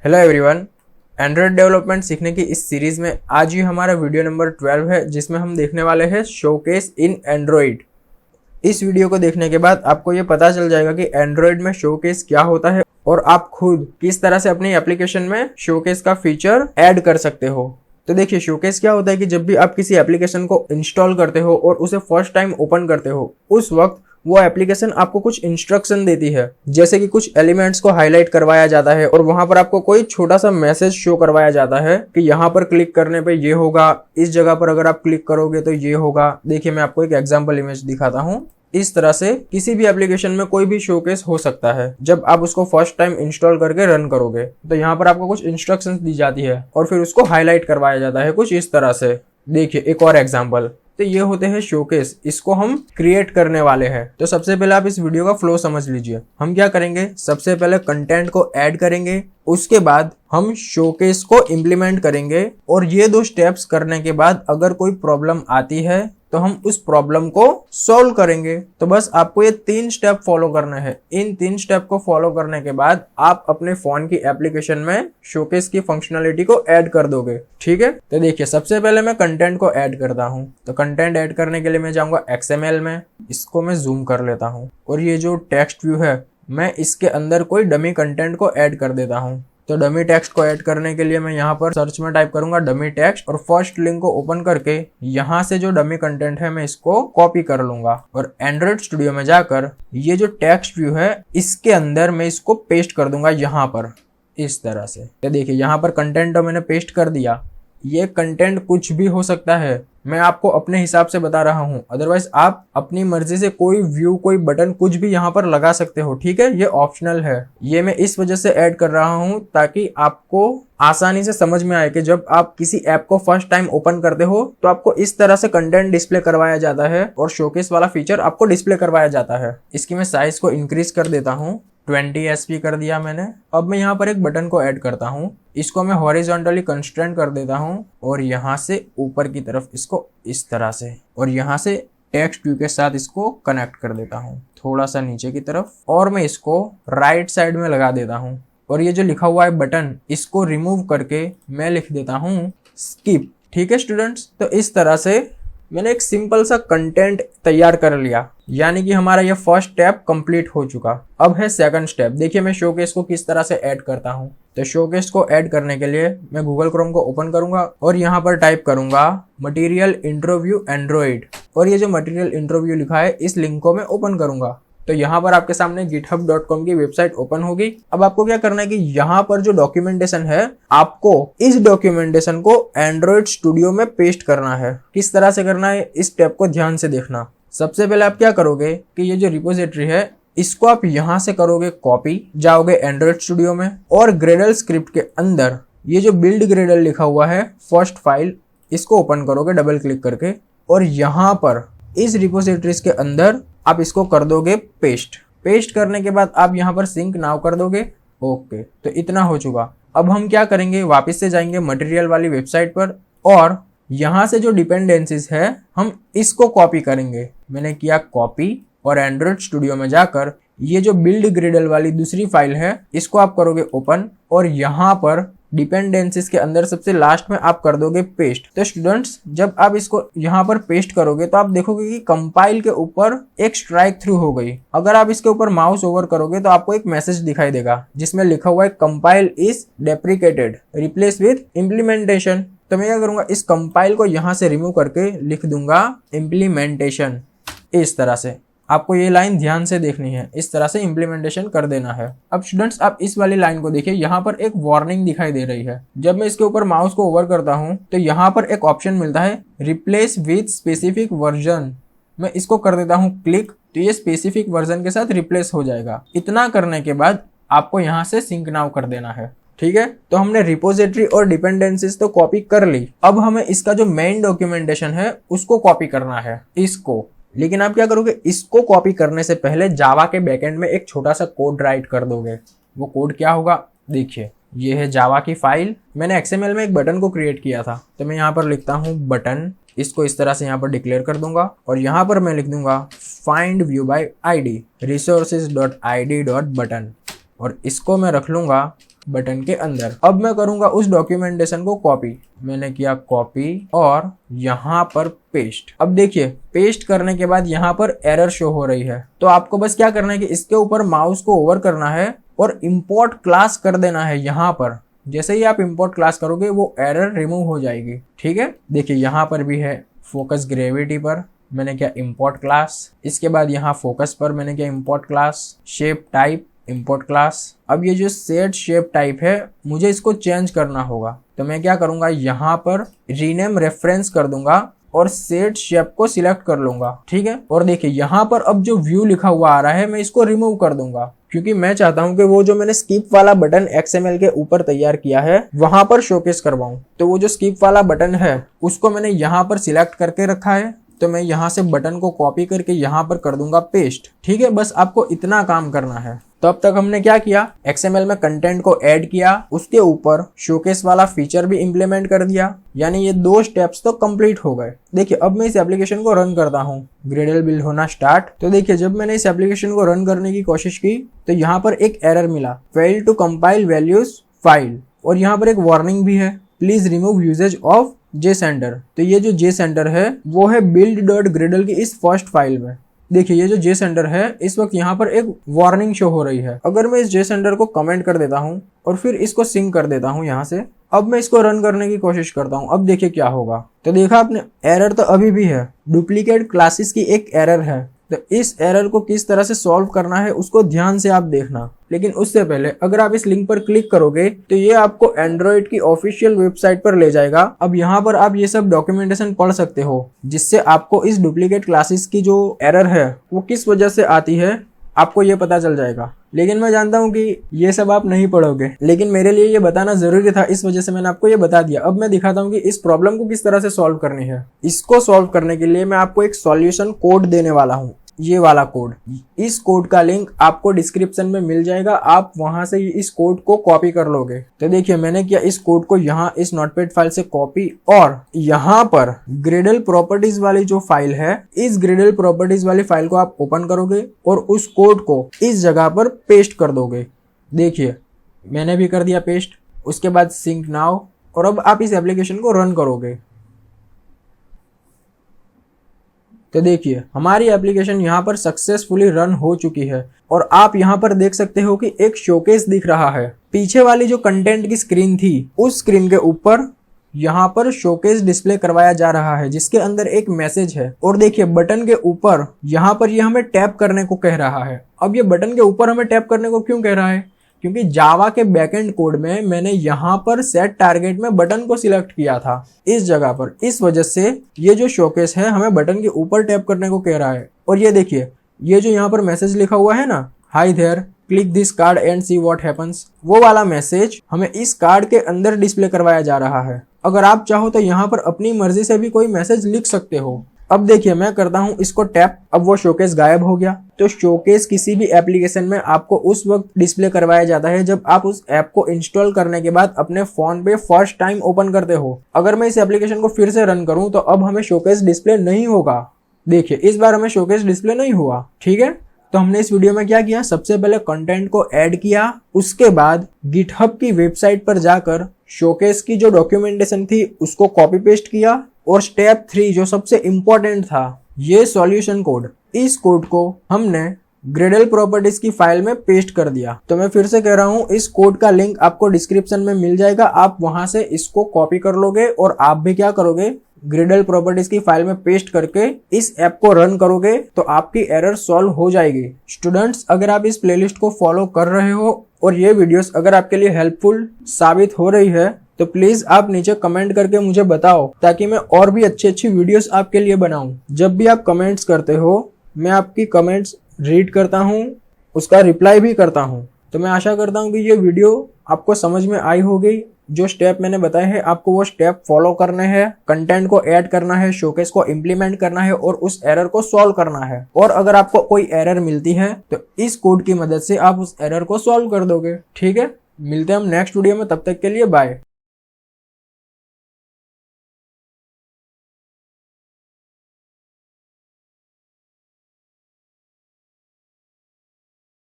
Hello everyone, Android development सीखने की इस सीरीज में आज ही हमारा वीडियो नंबर 12 है, जिसमें हम देखने वाले हैं शोकेस इन एंड्रॉयड। इस वीडियो को देखने के बाद आपको ये पता चल जाएगा कि एंड्रॉयड में शोकेस क्या होता है और आप खुद किस तरह से अपनी एप्लीकेशन में शोकेस का फीचर ऐड कर सकते हो। तो देखिए, शोकेस क्या होता है कि जब भी आप किसी एप्लीकेशन को इंस्टॉल करते हो और उसे फर्स्ट टाइम ओपन करते हो, उस वक्त वो एप्लीकेशन आपको कुछ इंस्ट्रक्शन देती है, जैसे कि कुछ एलिमेंट्स को हाईलाइट करवाया जाता है और वहां पर आपको कोई छोटा सा मैसेज शो करवाया जाता है कि यहाँ पर क्लिक करने पे ये होगा, इस जगह पर अगर आप क्लिक करोगे तो ये होगा। देखिए, मैं आपको एक एग्जांपल इमेज दिखाता हूँ। इस तरह से किसी भी एप्लीकेशन में कोई भी शोकेस हो सकता है। जब आप उसको फर्स्ट टाइम इंस्टॉल करके रन करोगे तो यहाँ पर आपको कुछ इंस्ट्रक्शंस दी जाती है और फिर उसको हाईलाइट करवाया जाता है कुछ इस तरह से। देखिए एक और एग्जांपल। तो ये होते हैं शोकेस, इसको हम क्रिएट करने वाले हैं। तो सबसे पहले आप इस वीडियो का फ्लो समझ लीजिए। हम क्या करेंगे, सबसे पहले कंटेंट को ऐड करेंगे, उसके बाद हम शोकेस को इम्प्लीमेंट करेंगे और ये दो स्टेप्स करने के बाद अगर कोई प्रॉब्लम आती है तो हम उस प्रॉब्लम को सॉल्व करेंगे। तो बस आपको ये 3 स्टेप फॉलो करना है। इन 3 स्टेप को फॉलो करने के बाद आप अपने फोन की एप्लीकेशन में शोकेस की फंक्शनलिटी को ऐड कर दोगे। ठीक है, तो देखिए सबसे पहले मैं कंटेंट को ऐड करता हूँ। तो कंटेंट ऐड करने के लिए मैं जाऊंगा XML में, इसको मैं जूम कर लेता हूँ और ये जो टेक्स्ट व्यू है मैं इसके अंदर कोई डमी कंटेंट को ऐड कर देता हूँ। तो डमी टेक्स्ट को ऐड करने के लिए मैं यहाँ पर सर्च में टाइप करूंगा डमी टेक्स्ट और फर्स्ट लिंक को ओपन करके यहाँ से जो डमी कंटेंट है मैं इसको कॉपी कर लूंगा और एंड्रॉइड स्टूडियो में जाकर ये जो टेक्स्ट व्यू है इसके अंदर मैं इसको पेस्ट कर दूंगा यहाँ पर इस तरह से। तो देखिए यहाँ पर कंटेंट तो मैंने पेस्ट कर दिया। ये कंटेंट कुछ भी हो सकता है, मैं आपको अपने हिसाब से बता रहा हूँ। अदरवाइज आप अपनी मर्जी से कोई व्यू, कोई बटन, कुछ भी यहाँ पर लगा सकते हो। ठीक है, ये ऑप्शनल है। ये मैं इस वजह से ऐड कर रहा हूँ ताकि आपको आसानी से समझ में आए कि जब आप किसी ऐप को फर्स्ट टाइम ओपन करते हो तो आपको इस तरह से कंटेंट डिस्प्ले करवाया जाता है और शोकेस वाला फीचर आपको डिस्प्ले करवाया जाता है। इसकी मैं साइज को इंक्रीज कर देता हूँ, 20 SP कर दिया मैंने। अब मैं यहाँ पर एक बटन को ऐड करता हूँ, इसको मैं हॉरिजॉन्टली कंस्ट्रेंट कर देता हूँ और यहाँ से ऊपर की तरफ इसको इस तरह से, और यहाँ से टेक्स्ट व्यू के साथ इसको कनेक्ट कर देता हूँ थोड़ा सा नीचे की तरफ, और मैं इसको राइट साइड में लगा देता हूँ। और ये जो लिखा हुआ है बटन, इसको रिमूव करके मैं लिख देता हूँ स्किप। ठीक है स्टूडेंट्स, तो इस तरह से मैंने एक सिंपल सा कंटेंट तैयार कर लिया, यानी कि हमारा ये फर्स्ट स्टेप कंप्लीट हो चुका। अब है सेकंड स्टेप। देखिए मैं शोकेस को किस तरह से ऐड करता हूँ। तो शोकेस को ऐड करने के लिए मैं गूगल क्रोम को ओपन करूंगा और यहाँ पर टाइप करूंगा मटेरियल इंट्रो व्यू एंड्रॉइड, और ये जो मटेरियल इंट्रो व्यू लिखा है इस लिंक को मैं ओपन करूंगा। तो यहाँ पर आपके सामने github.com की वेबसाइट ओपन होगी। अब आपको क्या करना है कि यहाँ पर जो डॉक्यूमेंटेशन है, आपको इस डॉक्यूमेंटेशन को एंड्रॉइड स्टूडियो में पेस्ट करना है। किस तरह से करना है, इस स्टेप को ध्यान से देखना। सबसे पहले आप क्या करोगे कि ये जो रिपोजिटरी है इसको आप यहाँ से करोगे कॉपी, जाओगे एंड्रॉइड स्टूडियो में और ग्रेडल स्क्रिप्ट के अंदर ये जो बिल्ड ग्रेडल लिखा हुआ है फर्स्ट फाइल, इसको ओपन करोगे डबल क्लिक करके और यहाँ पर इस रिपोजिटरीज के अंदर आप इसको कर दोगे पेस्ट। पेस्ट करने के बाद आप यहाँ पर सिंक नाउ कर दोगे। ओके, तो इतना हो चुका। अब हम क्या करेंगे, वापस से जाएंगे मटेरियल वाली वेबसाइट पर और यहाँ से जो डिपेंडेंसीज है हम इसको कॉपी करेंगे। मैंने किया कॉपी और एंड्रॉइड स्टूडियो में जाकर ये जो बिल्ड ग्रेडल वाली दूसरी फाइल है इसको आप करोगे ओपन और यहाँ पर डिपेंडेंसीज के अंदर सबसे लास्ट में आप कर दोगे पेस्ट। तो स्टूडेंट्स, जब आप इसको यहाँ पर पेस्ट करोगे तो आप देखोगे कि कंपाइल के ऊपर एक स्ट्राइक थ्रू हो गई। अगर आप इसके ऊपर माउस ओवर करोगे तो आपको एक मैसेज दिखाई देगा जिसमें लिखा हुआ है compile is deprecated, replace with implementation. तो मैं क्या करूंगा, इस कंपाइल को यहाँ से रिमूव करके लिख दूंगा इम्प्लीमेंटेशन। इस तरह से आपको ये लाइन ध्यान से देखनी है, इस तरह से इम्प्लीमेंटेशन कर देना है। अब स्टूडेंट्स आप इस वाली लाइन को देखिए, यहाँ पर एक वार्निंग दिखाई दे रही है। जब मैं इसके ऊपर माउस को ओवर करता हूँ तो यहाँ पर एक ऑप्शन मिलता है रिप्लेस विथ स्पेसिफिक वर्जन। मैं इसको कर देता हूँ क्लिक, तो ये स्पेसिफिक वर्जन के साथ रिप्लेस हो जाएगा। इतना करने के बाद आपको यहाँ से सिंक नाउ कर देना है। ठीक है, तो हमने रिपोजिटरी और डिपेंडेंसीज तो कॉपी कर ली। अब हमें इसका जो मेन डॉक्यूमेंटेशन है उसको कॉपी करना है, इसको। लेकिन आप क्या करोगे, इसको कॉपी करने से पहले जावा के बैकएंड में एक छोटा सा कोड राइट कर दोगे। वो कोड क्या होगा, देखिए ये है जावा की फाइल। मैंने XML में एक बटन को क्रिएट किया था, तो मैं यहाँ पर लिखता हूँ बटन, इसको इस तरह से यहाँ पर डिक्लेयर कर दूंगा और यहाँ पर मैं लिख दूंगा find view bye ID resources.id.button और इसको मैं रख लूंगा बटन के अंदर। अब मैं करूंगा उस डॉक्यूमेंटेशन को कॉपी। मैंने किया कॉपी और यहाँ पर पेस्ट। अब देखिए पेस्ट करने के बाद यहाँ पर एरर शो हो रही है, तो आपको बस क्या करना है कि इसके ऊपर माउस को ओवर करना है और इंपोर्ट क्लास कर देना है यहाँ पर। जैसे ही आप इंपोर्ट क्लास करोगे वो एरर रिमूव हो जाएगी। ठीक है, देखिए यहाँ पर भी है फोकस ग्रेविटी पर मैंने क्या इंपोर्ट क्लास, इसके बाद यहाँ फोकस पर मैंने क्या import class, shape type import class. अब ये जो सेट शेप टाइप है मुझे इसको चेंज करना होगा, तो मैं क्या करूंगा यहाँ पर रीनेम रेफरेंस कर दूंगा और सेट शेप को सिलेक्ट कर लूंगा। ठीक है, और देखिए यहाँ पर अब जो व्यू लिखा हुआ आ रहा है मैं इसको रिमूव कर दूंगा, क्योंकि मैं चाहता हूं कि वो जो मैंने स्किप वाला बटन XML के ऊपर तैयार किया है वहां पर शोकेस करवाऊं। तो वो जो स्किप वाला बटन है उसको मैंने यहाँ पर सिलेक्ट करके रखा है, तो मैं यहाँ से बटन को कॉपी करके यहाँ पर कर दूंगा पेस्ट। ठीक है, बस आपको इतना काम करना है। तो अब तक हमने क्या किया, XML में कंटेंट को ऐड किया, उसके ऊपर शोकेस वाला फीचर भी इम्प्लीमेंट कर दिया, यानी ये 2 स्टेप्स तो कंप्लीट हो गए। देखिए अब मैं इस एप्लीकेशन को रन करता हूँ, ग्रेडल बिल्ड होना स्टार्ट। तो देखिए जब मैंने इस एप्लीकेशन को रन करने की कोशिश की तो यहाँ पर एक एरर मिला, fail to compile values file, और यहाँ पर एक वार्निंग भी है, please remove usages of JSender। तो ये जो JSender है वो है build.gradle की इस फर्स्ट फाइल में। देखिए ये जो JSender है इस वक्त यहाँ पर एक वार्निंग शो हो रही है। अगर मैं इस JSender को कमेंट कर देता हूँ और फिर इसको सिंक कर देता हूँ यहाँ से, अब मैं इसको रन करने की कोशिश करता हूँ। अब देखिए क्या होगा, तो देखा आपने एरर तो अभी भी है, डुप्लीकेट क्लासेस की एक एरर है। तो इस एरर को किस तरह से सॉल्व करना है उसको ध्यान से आप देखना। लेकिन उससे पहले अगर आप इस लिंक पर क्लिक करोगे तो ये आपको एंड्रॉइड की ऑफिशियल वेबसाइट पर ले जाएगा। अब यहाँ पर आप ये सब डॉक्यूमेंटेशन पढ़ सकते हो, जिससे आपको इस डुप्लीकेट क्लासेस की जो एरर है वो किस वजह से आती है आपको ये पता चल जाएगा। लेकिन मैं जानता हूँ कि ये सब आप नहीं पढ़ोगे, लेकिन मेरे लिए ये बताना जरूरी था, इस वजह से मैंने आपको ये बता दिया। अब मैं दिखाता हूँ कि इस प्रॉब्लम को किस तरह से सॉल्व करनी है। इसको सॉल्व करने के लिए मैं आपको एक सॉल्यूशन कोड देने वाला हूँ, ये वाला कोड। इस कोड का लिंक आपको डिस्क्रिप्शन में मिल जाएगा, आप वहां से इस कोड को कॉपी कर लोगे। तो देखिए मैंने किया इस कोड को यहाँ इस नोटपैड फाइल से कॉपी, और यहाँ पर ग्रेडल प्रॉपर्टीज वाली जो फाइल है, इस ग्रेडल प्रॉपर्टीज वाली फाइल को आप ओपन करोगे और उस कोड को इस जगह पर पेस्ट कर दोगे। देखिए मैंने भी कर दिया पेस्ट। उसके बाद सिंक नाउ, और अब आप इस एप्लीकेशन को रन करोगे तो देखिए हमारी एप्लीकेशन यहाँ पर सक्सेसफुली रन हो चुकी है। और आप यहाँ पर देख सकते हो कि एक शोकेस दिख रहा है। पीछे वाली जो कंटेंट की स्क्रीन थी उस स्क्रीन के ऊपर यहाँ पर शोकेस डिस्प्ले करवाया जा रहा है, जिसके अंदर एक मैसेज है। और देखिए बटन के ऊपर यहाँ पर ये हमें टैप करने को कह रहा है। अब ये बटन के ऊपर हमें टैप करने को क्यों कह रहा है, क्योंकि जावा के बैकएंड कोड में मैंने यहाँ पर सेट टारगेट में बटन को सिलेक्ट किया था इस जगह पर। इस वजह से ये जो शोकेस है हमें बटन के ऊपर टैप करने को कह रहा है। और ये देखिए ये जो यहाँ पर मैसेज लिखा हुआ है ना, hi there click this card and see what happens, वो वाला मैसेज हमें इस कार्ड के अंदर डिस्प्ले करवाया जा रहा है। अगर आप चाहो तो यहाँ पर अपनी मर्जी से भी कोई मैसेज लिख सकते हो। अब देखिए मैं करता हूं इसको टैप, अब वो शोकेस गायब हो गया। तो शोकेस किसी भी एप्लीकेशन में आपको उस वक्त डिस्प्ले करवाया जाता है जब आप उस ऐप को इंस्टॉल करने के बाद अपने फोन पे फर्स्ट टाइम ओपन करते हो। अगर मैं इस एप्लीकेशन को फिर से रन करूं तो अब हमें शोकेस डिस्प्ले नहीं होगा। देखिए इस बार हमें शोकेस डिस्प्ले नहीं हुआ। ठीक है, तो हमने इस वीडियो में क्या किया, सबसे पहले कंटेंट को ऐड किया, उसके बाद गिटहब की वेबसाइट पर जाकर शोकेस की जो डॉक्यूमेंटेशन थी उसको कॉपी पेस्ट किया, और स्टेप 3 जो सबसे इंपॉर्टेंट था, ये सॉल्यूशन कोड, इस कोड को हमने ग्रेडल प्रॉपर्टीज की फाइल में पेस्ट कर दिया। तो मैं फिर से कह रहा हूँ इस कोड का लिंक आपको डिस्क्रिप्शन में मिल जाएगा, आप वहां से इसको कॉपी कर लोगे और आप भी क्या करोगे, ग्रेडल प्रॉपर्टीज की फाइल में पेस्ट करके इस ऐप को रन करोगे तो आपकी एरर सॉल्व हो जाएगी। स्टूडेंट्स अगर आप इस प्लेलिस्ट को फॉलो कर रहे हो और ये वीडियोस अगर आपके लिए हेल्पफुल साबित हो रही है तो प्लीज आप नीचे कमेंट करके मुझे बताओ, ताकि मैं और भी अच्छी वीडियोस आपके लिए बनाऊं। जब भी आप कमेंट्स करते हो मैं आपकी कमेंट्स रीड करता हूं, उसका रिप्लाई भी करता हूं। तो मैं आशा करता हूं कि ये वीडियो आपको समझ में आई होगी। जो स्टेप मैंने बताए हैं आपको वो स्टेप फॉलो करने हैं, कंटेंट को ऐड करना है, शोकेस को इम्प्लीमेंट करना है और उस एरर को सॉल्व करना है। और अगर आपको कोई एरर मिलती है तो इस कोड की मदद से आप उस एरर को सॉल्व कर दोगे। ठीक है, मिलते हैं हम नेक्स्ट वीडियो में, तब तक के लिए बाय।